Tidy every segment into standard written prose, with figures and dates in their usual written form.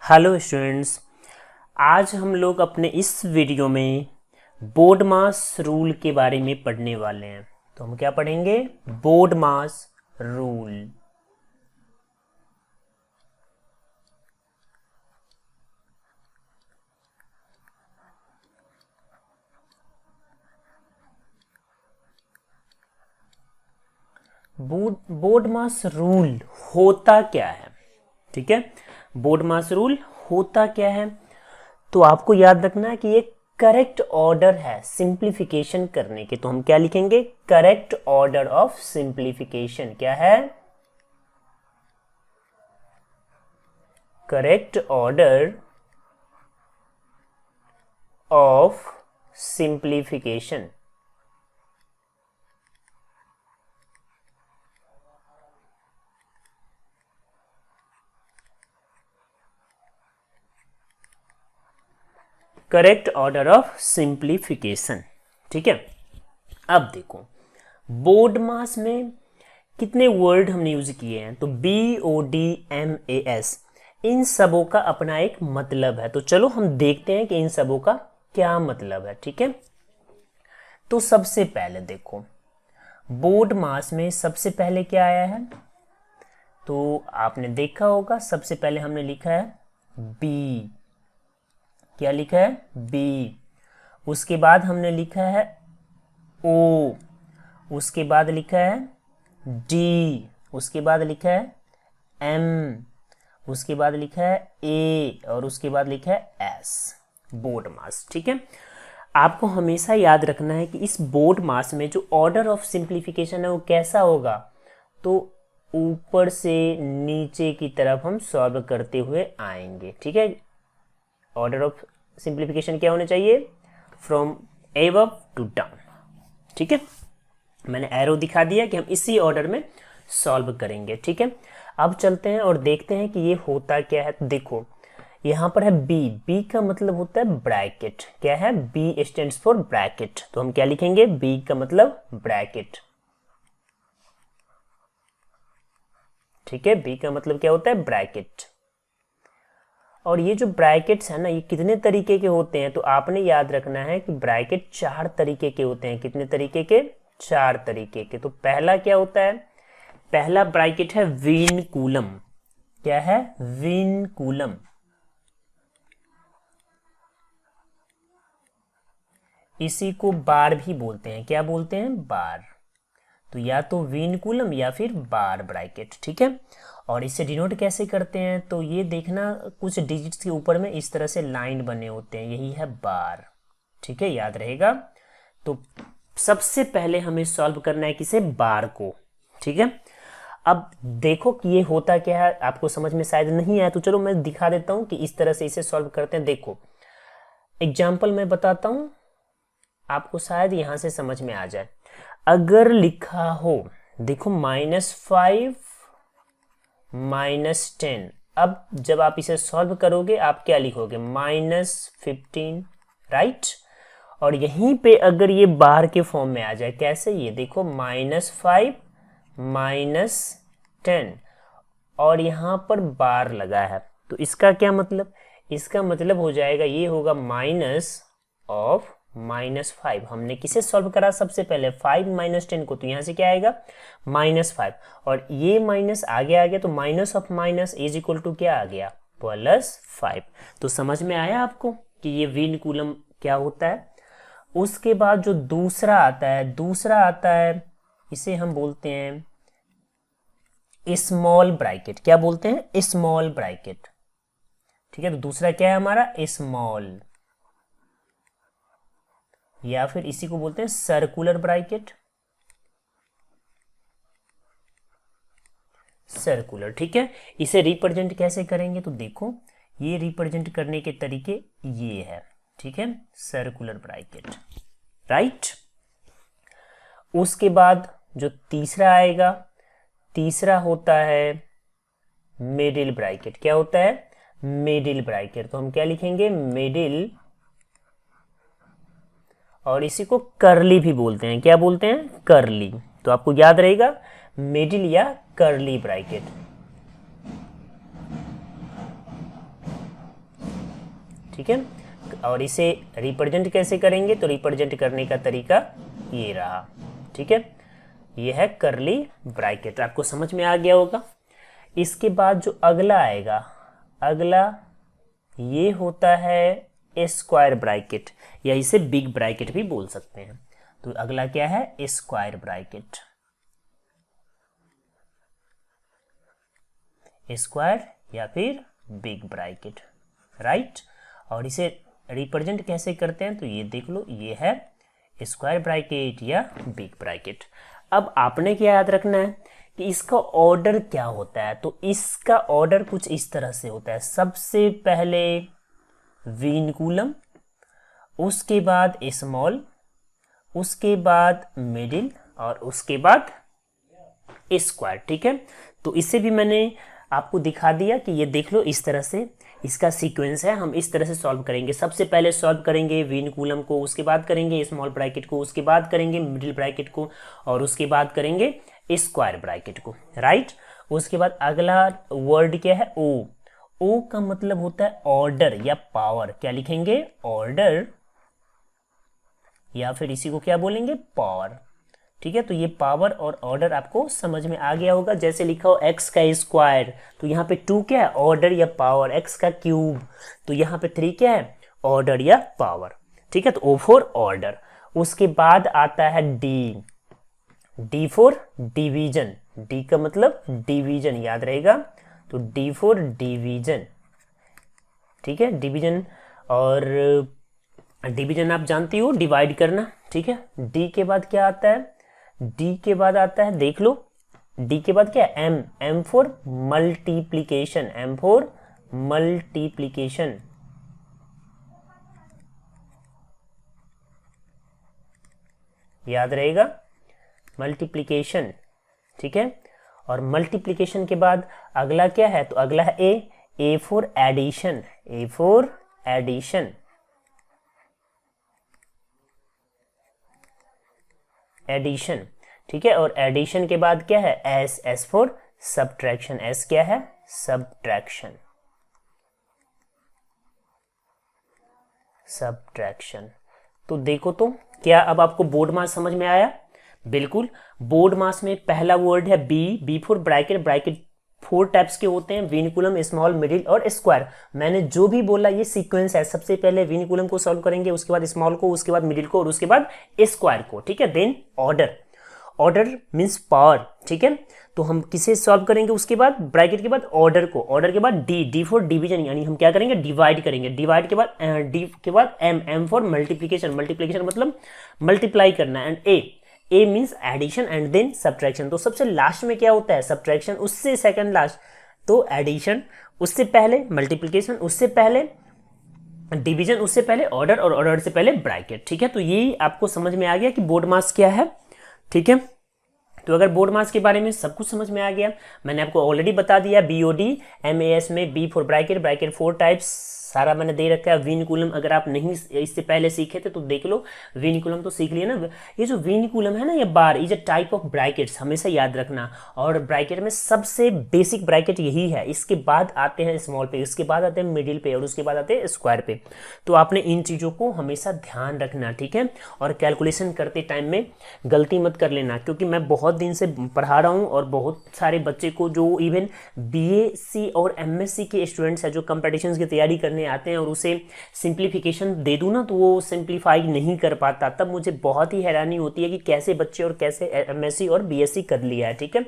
Hello students. आज हम लोग अपने इस वीडियो में बोर्ड मास रूल के बारे में पढ़ने वाले हैं। तो हम क्या पढ़ेंगे? बोर्ड मास रूल। बोर्ड मास रूल होता क्या है? ठीक है, बोर्ड मास रूल होता क्या है? तो आपको याद रखना है कि ये करेक्ट ऑर्डर है सिंप्लीफिकेशन करने के। तो हम क्या लिखेंगे? Correct order of simplification. क्या है? Correct order of simplification. Correct order of simplification. ठीक है, अब देखो बोर्ड मास में कितने वर्ड हमने यूज किए हैं। तो BODMAS, इन सबों का अपना एक मतलब है। तो चलो हम देखते हैं कि इन सबों का क्या मतलब है। ठीक है, तो सबसे पहले देखो बोर्ड मास में सबसे पहले क्या आया है? तो आपने देखा होगा सबसे पहले हमने लिखा है B। क्या लिखा है? B। उसके बाद हमने लिखा है O। उसके बाद लिखा है D। उसके बाद लिखा है M। उसके बाद लिखा है A और उसके बाद लिखा है S। बोर्ड मास। ठीक है, आपको हमेशा याद रखना है कि इस बोर्ड मास में जो ऑर्डर ऑफ सिंप्लीफिकेशन है वो कैसा होगा। तो ऊपर से नीचे की तरफ हम सॉल्व करते हुए आएंगे। ठीक है, ऑर्डर ऑफ सिंप्लीफिकेशन क्या होना चाहिए? From above to down. ठीक है, मैंने एरो दिखा दिया कि हम इसी ऑर्डर में सॉल्व करेंगे। ठीक है, अब चलते हैं और देखते हैं कि ये होता क्या है। तो देखो यहां पर है बी। बी का मतलब होता है ब्रैकेट। क्या है? B stands for bracket. तो हम क्या लिखेंगे? बी का मतलब ब्रैकेट। ठीक है, बी का मतलब क्या होता है? ब्रैकेट। और ये जो ब्रैकेट्स है ना, ये कितने तरीके के होते हैं? तो आपने याद रखना है कि ब्रैकेट 4 तरीके के होते हैं। कितने तरीके के? 4 तरीके के। तो पहला क्या होता है? पहला ब्रैकेट है विनकुलम। क्या है? विनकुलम। इसी को बार भी बोलते हैं। क्या बोलते हैं? बार। तो या तो विनकुलम या फिर बार ब्रैकेट। ठीक है, और इसे डिनोट कैसे करते हैं? तो ये देखना कुछ डिजिट्स के ऊपर में इस तरह से लाइन बने होते हैं, यही है बार। ठीक है, याद रहेगा। तो सबसे पहले हमें सॉल्व करना है किसे? बार को। ठीक है, अब देखो कि ये होता क्या है। आपको समझ में शायद नहीं आया तो चलो मैं दिखा देता हूं कि इस तरह से इसे सॉल्व करते हैं। देखो एग्जाम्पल मैं बताता हूं, आपको शायद यहां से समझ में आ जाए। अगर लिखा हो, देखो -5 -10। अब जब आप इसे सॉल्व करोगे आप क्या लिखोगे? -15। राइट, और यहीं पे अगर ये बार के फॉर्म में आ जाए, कैसे? ये देखो -5 -10 और यहां पर बार लगा है। तो इसका क्या मतलब? इसका मतलब हो जाएगा, ये होगा माइनस ऑफ -5। हमने किसे सॉल्व करा सबसे पहले? 5 -10 को। तो यहां से क्या आएगा? -5। और ये माइनस आगे आ गया तो minus of minus is equal to क्या आ गया? +5। तो समझ में आया आपको कि ये विनकुलम क्या होता है। उसके बाद जो दूसरा आता है, इसे हम बोलते हैं स्मॉल ब्रैकेट। क्या बोलते हैं? Small bracket. ठीक है, तो दूसरा क्या है हमारा? स्मॉल, या फिर इसी को बोलते हैं सर्कुलर ब्रैकेट। सर्कुलर। ठीक है, इसे रिप्रेजेंट कैसे करेंगे? तो देखो ये रिप्रेजेंट करने के तरीके ये है। ठीक है, सर्कुलर ब्रैकेट। राइट, उसके बाद जो तीसरा आएगा, तीसरा होता है मिडिल ब्रैकेट। क्या होता है? Middle bracket. तो हम क्या लिखेंगे? मिडिल, और इसी को करली भी बोलते हैं। क्या बोलते हैं? करली। तो आपको याद रहेगा मिडिल या करली ब्रैकेट। ठीक है। और इसे रिप्रेजेंट कैसे करेंगे, तो रिप्रेजेंट करने का तरीका ये रहा, ठीक है। ये है करली ब्रैकेट, आपको समझ में आ गया होगा। इसके बाद जो अगला आएगा, अगला ये होता है स्क्वायर ब्रैकेट, या इसे बिग ब्रैकेट भी बोल सकते हैं। तो अगला क्या है, स्क्वायर ब्रैकेट, स्क्वायर या फिर बिग ब्रैकेट, राइट। और इसे रिप्रेजेंट कैसे करते हैं, तो ये देख लो, ये है स्क्वायर ब्रैकेट या बिग ब्रैकेट। अब आपने क्या याद रखना है कि इसका ऑर्डर क्या होता है, तो इसका ऑर्डर कुछ इस तरह से होता है। सबसे पहले विनकुलम, उसके बाद स्मॉल, उसके बाद मिडिल, और उसके बाद स्क्वायर, ठीक है। तो इसे भी मैंने आपको दिखा दिया कि ये देख लो, इस तरह से इसका सीक्वेंस है। हम इस तरह से सॉल्व करेंगे। सबसे पहले सॉल्व करेंगे विनकुलम को, उसके बाद करेंगे स्मॉल ब्रैकेट को, उसके बाद करेंगे मिडिल ब्रैकेट को, और उसके बाद करेंगे स्क्वायर ब्रैकेट को, राइट। उसके बाद अगला वर्ड क्या है, ओ। ओ का मतलब होता है ऑर्डर या पावर। क्या लिखेंगे, ऑर्डर, या फिर इसी को क्या बोलेंगे, पावर, ठीक है। तो ये पावर और ऑर्डर आपको समझ में आ गया होगा। जैसे लिखा हो x का स्क्वायर, तो यहाँ पे 2 क्या है, ऑर्डर या पावर। x का क्यूब, तो यहाँ पे 3 क्या है, ऑर्डर या पावर, ठीक है। तो O फॉर ऑर्डर। उसके बाद आता है D, D for division. D का मतलब डिवीजन, याद रहेगा। तो डी फॉर डिवीजन, ठीक है, डिवीजन। और डिवीजन आप जानती हो, डिवाइड करना, ठीक है। डी के बाद क्या आता है, डी के बाद आता है, देख लो, डी के बाद क्या है, M, M for multiplication, M for multiplication, याद रहेगा, मल्टीप्लीकेशन, ठीक है। और मल्टीप्लीकेशन के बाद अगला क्या है, तो अगला है A for addition, A for addition, addition, ठीक है। और एडिशन के बाद क्या है, S, S for subtraction, S क्या है, सब्ट्रैक्शन, सब्ट्रैक्शन। तो देखो, तो क्या अब आपको बोर्ड मास समझ में आया? बिल्कुल। बोर्ड मास में पहला वर्ड है B, B for bracket. Bracket 4 types के होते हैं, विनकुलम, स्मॉल, मिडिल और स्क्वायर। मैंने जो भी बोला ये सीक्वेंस है। सबसे पहले विनकुलम को सॉल्व करेंगे, उसके बाद स्मॉल को, उसके बाद मिडिल को, और उसके बाद स्क्वायर को, ठीक है। Then order, order means power, ठीक है। तो हम किसे सॉल्व करेंगे, उसके बाद ब्रैकेट के बाद ऑर्डर को, ऑर्डर के बाद डी, डी फॉर डिवीजन, यानी हम क्या करेंगे, डिवाइड करेंगे। डिवाइड के बाद डी के बाद M, M for multiplication, multiplication मतलब मल्टीप्लाई करना, and A means addition, and then subtraction. तो सबसे लास्ट में क्या होता है, सब्ट्रैक्शन, उससे सेकंड लास्ट। तो एडिशन उससे पहले, मल्टीप्लिकेशन उससे पहले, डिवीजन उससे पहले, ऑर्डर, और ऑर्डर से पहले ब्रैकेट, ठीक है। तो ये आपको समझ में आ गया कि बोर्ड मास क्या है, ठीक है। तो अगर बोर्ड मास के बारे में सब कुछ समझ में आ गया, मैंने आपको ऑलरेडी बता दिया, BOD MAS में B for bracket, bracket 4 types सारा मैंने दे रखा है। विनकुलम अगर आप नहीं इससे पहले सीखे थे तो देख लो, विनकुलम तो सीख लिए ना। ये जो विनकुलम है ना, ये bar is a type of brackets, हमेशा याद रखना। और ब्रैकेट में सबसे बेसिक ब्रैकेट यही है। इसके बाद आते हैं स्मॉल पे, उसके बाद आते हैं मिडिल पे, और उसके बाद आते हैं स्क्वायर पे। तो आपने इन चीज़ों को हमेशा ध्यान रखना, ठीक है। और कैलकुलेशन करते टाइम में गलती मत कर लेना, क्योंकि मैं बहुत दिन से पढ़ा रहा हूँ और बहुत सारे बच्चे को जो इवन BSc और MSc के स्टूडेंट्स हैं जो कंपटीशंस की तैयारी करने आते हैं और उसे सिंप्लीफिकेशन दे दूँ ना तो वो सिंप्लीफाई नहीं कर पाता। तब मुझे बहुत ही हैरानी होती है कि कैसे बच्चे और कैसे MSc और BSc कर लिया है, ठीक है।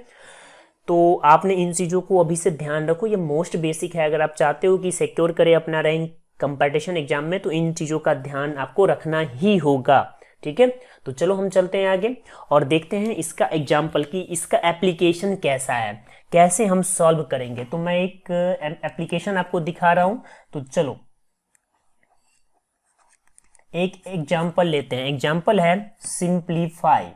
तो आपने इन चीज़ों को अभी से ध्यान रखो, ये मोस्ट बेसिक है। अगर आप चाहते हो कि सिक्योर करें अपना रैंक कंपटीशन एग्जाम में, तो इन चीज़ों का ध्यान आपको रखना ही होगा, ठीक है। तो चलो हम चलते हैं आगे और देखते हैं इसका एग्जाम्पल कि इसका एप्लीकेशन कैसा है, कैसे हम सॉल्व करेंगे। तो मैं एक एप्लीकेशन आपको दिखा रहा हूं, तो चलो एक एग्जाम्पल लेते हैं। एग्जाम्पल है सिंप्लीफाई,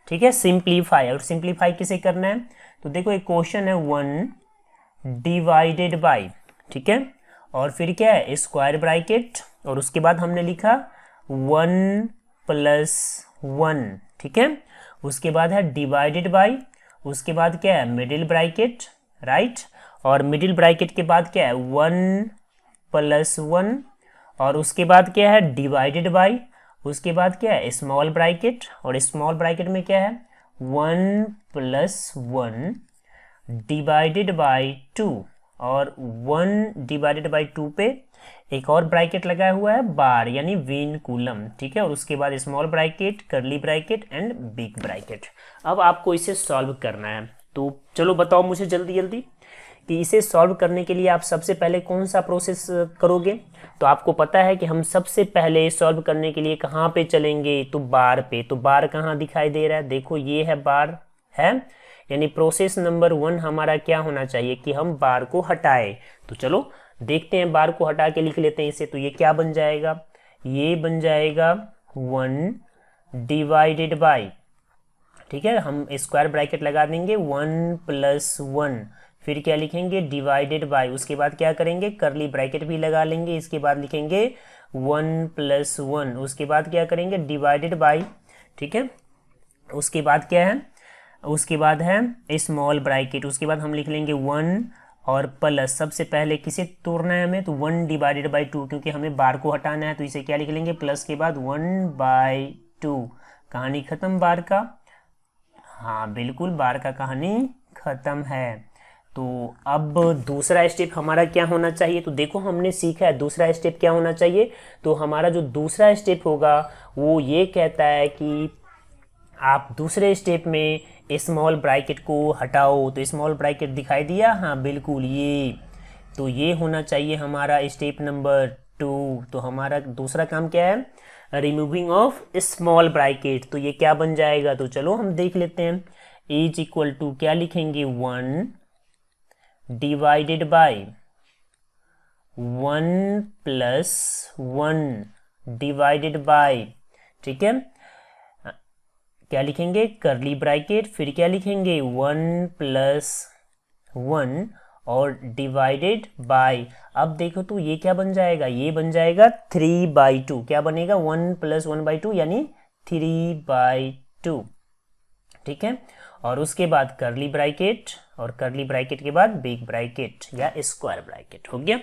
ठीक है, सिंप्लीफाई। और सिंप्लीफाई किसे करना है, तो देखो एक क्वेश्चन है 1 डिवाइडेड बाई, ठीक है, और फिर क्या है स्क्वायर ब्रैकेट, और उसके बाद हमने लिखा 1 + 1, ठीक है। उसके बाद है डिवाइडेड बाई, उसके बाद क्या है मिडिल ब्रैकेट, राइट, और मिडिल ब्रैकेट के बाद क्या है 1 + 1, और उसके बाद क्या है डिवाइडेड बाई, उसके बाद क्या है स्मॉल ब्रैकेट, और स्मॉल ब्रैकेट में क्या है 1 + 1 डिवाइडेड बाई 2, और 1 डिवाइडेड बाई 2 पे एक और ब्रैकेट लगाया हुआ है बार यानी वीन कूलम, ठीक है, और उसके बाद small bracket, curly bracket and big bracket. अब आपको इसे सॉल्व करना है, तो चलो बताओ मुझे जल्दी जल्दी कि इसे सॉल्व करने के लिए आप सबसे पहले कौन सा प्रोसेस करोगे। तो आपको पता है कि हम सबसे पहले सॉल्व करने के लिए कहाँ पे चलेंगे, तो बार पे। तो बार कहाँ दिखाई दे रहा है, देखो ये है बार है, यानी प्रोसेस नंबर 1 हमारा क्या होना चाहिए कि हम बार को हटाएं। तो चलो देखते हैं, बार को हटा के लिख लेते हैं इसे। तो ये क्या बन जाएगा, ये बन जाएगा 1 डिवाइडेड बाई, ठीक है, हम स्क्वायर ब्रैकेट लगा देंगे 1 + 1, फिर क्या लिखेंगे डिवाइडेड बाई, उसके बाद क्या करेंगे कर्ली ब्रैकेट भी लगा लेंगे, इसके बाद लिखेंगे 1 + 1, उसके बाद क्या करेंगे डिवाइडेड बाई, ठीक है, उसके बाद क्या है, उसके बाद है स्मॉल ब्रैकेट, उसके बाद हम लिख लेंगे 1 और प्लस, सबसे पहले किसे तोड़ना है हमें, तो 1 डिवाइडेड बाई 2, क्योंकि हमें बार को हटाना है, तो इसे क्या लिख लेंगे प्लस के बाद 1/2। कहानी खत्म बार का, हाँ बिल्कुल बार का कहानी खत्म है। तो अब दूसरा स्टेप हमारा क्या होना चाहिए, तो देखो हमने सीखा है दूसरा स्टेप क्या होना चाहिए। तो हमारा जो दूसरा स्टेप होगा वो ये कहता है कि आप दूसरे स्टेप में स्मॉल ब्रैकेट को हटाओ। तो स्मॉल ब्रैकेट दिखाई दिया, हाँ बिल्कुल ये, तो ये होना चाहिए हमारा स्टेप नंबर 2। तो हमारा दूसरा काम क्या है, रिमूविंग ऑफ स्मॉल ब्रैकेट। तो ये क्या बन जाएगा, तो चलो हम देख लेते हैं। इज इक्वल टू क्या लिखेंगे 1 डिवाइडेड बाई 1 + 1 डिवाइडेड बाई, ठीक है, क्या लिखेंगे कर्ली ब्रैकेट, फिर क्या लिखेंगे 1 + 1 और डिवाइडेड बाय। अब देखो तो ये क्या बन जाएगा, ये बन जाएगा 3/2। क्या बनेगा 1 + 1/2 यानी 3/2, ठीक है, और उसके बाद कर्ली ब्रैकेट, और कर्ली ब्रैकेट के बाद बिग ब्रैकेट या स्क्वायर ब्रैकेट हो गया।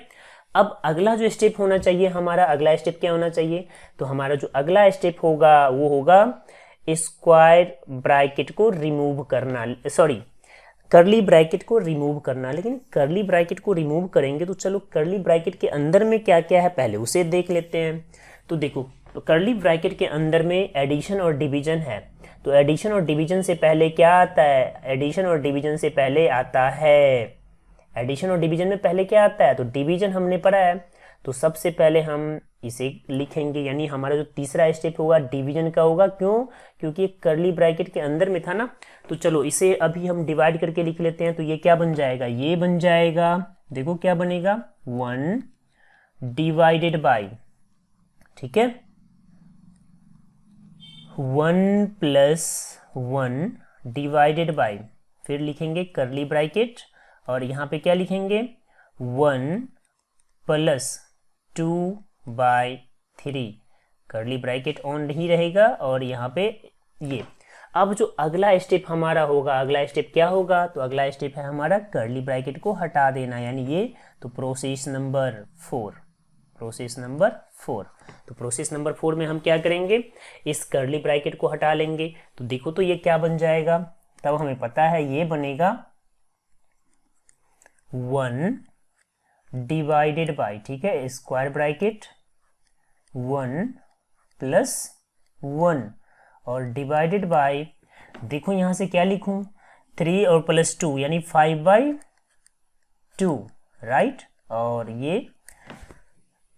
अब अगला जो स्टेप होना चाहिए हमारा, अगला स्टेप क्या होना चाहिए, तो हमारा जो अगला स्टेप होगा वो होगा स्क्वायर ब्रैकेट को रिमूव करना, सॉरी कर्ली ब्रैकेट को रिमूव करना। लेकिन कर्ली ब्रैकेट को रिमूव करेंगे तो चलो कर्ली ब्रैकेट के अंदर में क्या क्या है पहले उसे देख लेते हैं। तो देखो, तो कर्ली ब्रैकेट के अंदर में एडिशन और डिवीजन है। तो एडिशन और डिवीजन से पहले क्या आता है, एडिशन और डिवीजन से पहले आता है, एडिशन और डिवीजन में पहले क्या आता है, तो डिवीजन हमने पढ़ा है। तो सबसे पहले हम इसे लिखेंगे, यानी हमारा जो तीसरा स्टेप होगा डिवीजन का होगा। क्यों, क्योंकि एक कर्ली ब्रैकेट के अंदर में था ना। तो चलो इसे अभी हम डिवाइड करके लिख लेते हैं। तो ये क्या बन जाएगा, ये बन जाएगा, देखो क्या बनेगा 1 डिवाइडेड बाई, ठीक है, 1 + 1 डिवाइडेड बाई, फिर लिखेंगे कर्ली ब्रैकेट और यहाँ पे क्या लिखेंगे 1 + 2/3, कर्ली ब्रैकेट ऑन नहीं रहेगा और यहाँ पे ये। अब जो अगला स्टेप हमारा होगा, अगला स्टेप क्या होगा, तो अगला स्टेप है हमारा कर्ली ब्रैकेट को हटा देना, यानी ये। तो प्रोसेस नंबर 4, प्रोसेस नंबर 4। तो प्रोसेस नंबर 4 में हम क्या करेंगे, इस कर्ली ब्रैकेट को हटा लेंगे। तो देखो तो ये क्या बन जाएगा, तब हमें पता है ये बनेगा 1 डिवाइडेड बाई, ठीक है, स्क्वायर ब्रैकेट 1 + 1 और डिवाइडेड बाई, देखो यहां से क्या लिखूं 3 और +2 यानी 5/2, राइट, और ये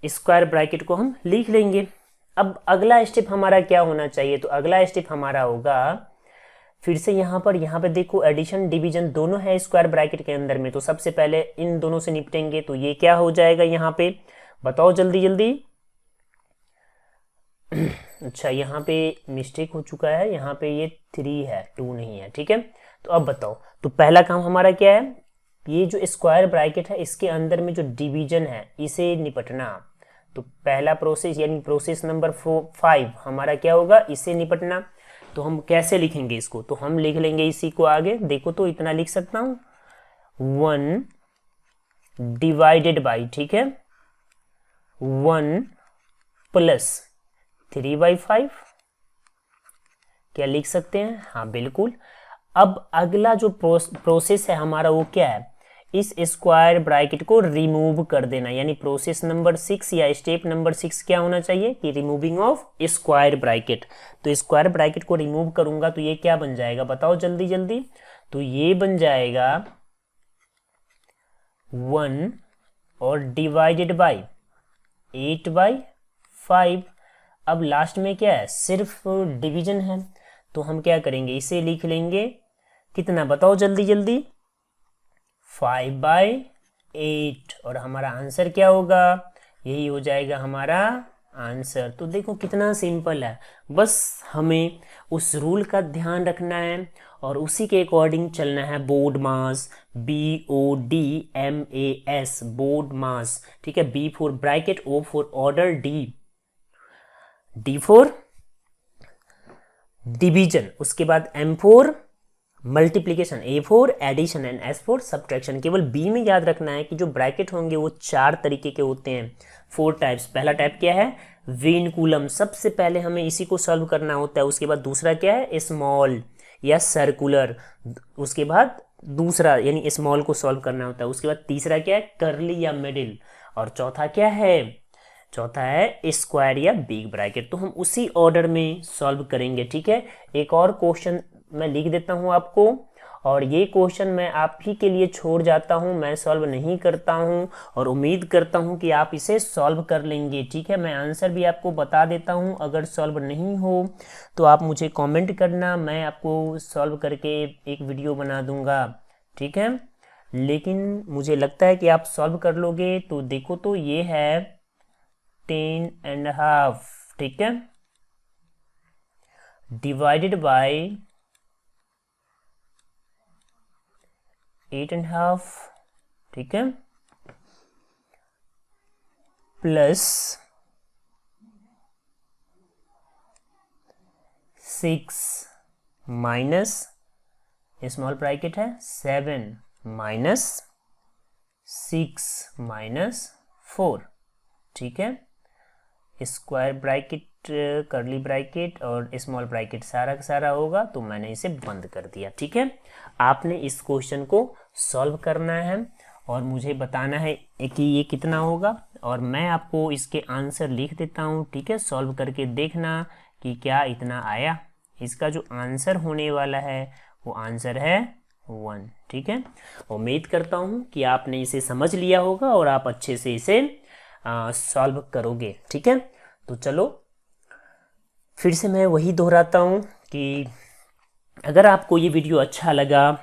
स्क्वायर ब्रैकेट को हम लिख लेंगे। अब अगला स्टेप हमारा क्या होना चाहिए, तो अगला स्टेप हमारा होगा फिर से यहाँ पे देखो एडिशन डिवीजन दोनों है स्क्वायर ब्रैकेट के अंदर में। तो सबसे पहले इन दोनों से निपटेंगे। तो ये क्या हो जाएगा यहाँ पे, बताओ जल्दी जल्दी। अच्छा यहाँ पे मिस्टेक हो चुका है, यहाँ पे ये 3 है 2 नहीं है, ठीक है। तो अब बताओ, तो पहला काम हमारा क्या है, ये जो स्क्वायर ब्रैकेट है इसके अंदर में जो डिवीजन है इसे निपटना। तो पहला प्रोसेस यानी प्रोसेस नंबर 5 हमारा क्या होगा, इसे निपटना। तो हम कैसे लिखेंगे इसको, तो हम लिख लेंगे इसी को आगे, देखो तो इतना लिख सकता हूं 1 डिवाइडेड बाई, ठीक है, 1 प्लस 3/5, क्या लिख सकते हैं, हाँ बिल्कुल। अब अगला जो प्रोसेस है हमारा वो क्या है, इस स्क्वायर ब्रैकेट को रिमूव कर देना, यानी प्रोसेस नंबर 6 या स्टेप नंबर 6 क्या होना चाहिए कि रिमूविंग ऑफ स्क्वायर ब्रैकेट। तो स्क्वायर ब्रैकेट को रिमूव करूंगा तो ये क्या बन जाएगा, बताओ जल्दी जल्दी, तो ये बन जाएगा 1 और डिवाइडेड बाई 8/5। अब लास्ट में क्या है, सिर्फ डिवीजन है, तो हम क्या करेंगे, इसे लिख लेंगे कितना, बताओ जल्दी जल्दी, 5/8, और हमारा आंसर क्या होगा, यही हो जाएगा हमारा आंसर। तो देखो कितना सिंपल है, बस हमें उस रूल का ध्यान रखना है और उसी के अकॉर्डिंग चलना है। BODMAS, BODMAS, BODMAS, ठीक है, B for bracket, O for order, D for division, उसके बाद M for multiplication, A for addition and S for subtraction. केवल B में याद रखना है कि जो ब्रैकेट होंगे वो 4 तरीके के होते हैं, 4 टाइप्स। पहला टाइप क्या है, विनकुलम, सबसे पहले हमें इसी को सॉल्व करना होता है। उसके बाद दूसरा क्या है, स्मॉल या सर्कुलर, उसके बाद दूसरा यानी स्मॉल को सॉल्व करना होता है। उसके बाद तीसरा क्या है, कर्ली या मिडिल, और चौथा क्या है, चौथा है स्क्वायर या बिग ब्रैकेट। तो हम उसी ऑर्डर में सॉल्व करेंगे, ठीक है। एक और क्वेश्चन मैं लिख देता हूं आपको, और ये क्वेश्चन मैं आप ही के लिए छोड़ जाता हूं, मैं सॉल्व नहीं करता हूं, और उम्मीद करता हूं कि आप इसे सॉल्व कर लेंगे, ठीक है। मैं आंसर भी आपको बता देता हूं, अगर सॉल्व नहीं हो तो आप मुझे कमेंट करना, मैं आपको सॉल्व करके एक वीडियो बना दूंगा, ठीक है। लेकिन मुझे लगता है कि आप सॉल्व कर लोगे। तो देखो तो ये है 10.5, ठीक है, डिवाइडेड बाय 8.5, ठीक है, प्लस 6 माइनस स्मॉल ब्रैकेट है 7 माइनस 6 माइनस 4, ठीक है। स्क्वायर ब्रैकेट, कर्ली ब्रैकेट और स्मॉल ब्रैकेट सारा का सारा होगा, तो मैंने इसे बंद कर दिया, ठीक है। आपने इस क्वेश्चन को सॉल्व करना है और मुझे बताना है कि ये कितना होगा, और मैं आपको इसके आंसर लिख देता हूँ, ठीक है। सॉल्व करके देखना कि क्या इतना आया। इसका जो आंसर होने वाला है वो आंसर है 1, ठीक है। उम्मीद करता हूँ कि आपने इसे समझ लिया होगा और आप अच्छे से इसे सॉल्व करोगे, ठीक है। तो चलो फिर से मैं वही दोहराता हूँ कि अगर आपको ये वीडियो अच्छा लगा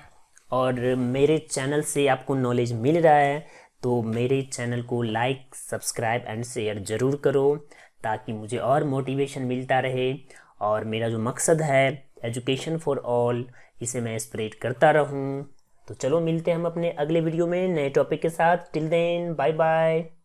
और मेरे चैनल से आपको नॉलेज मिल रहा है तो मेरे चैनल को लाइक, सब्सक्राइब एंड शेयर ज़रूर करो, ताकि मुझे और मोटिवेशन मिलता रहे और मेरा जो मकसद है एजुकेशन फॉर ऑल, इसे मैं स्प्रेड करता रहूँ। तो चलो मिलते हैं हम अपने अगले वीडियो में नए टॉपिक के साथ। Till then bye bye.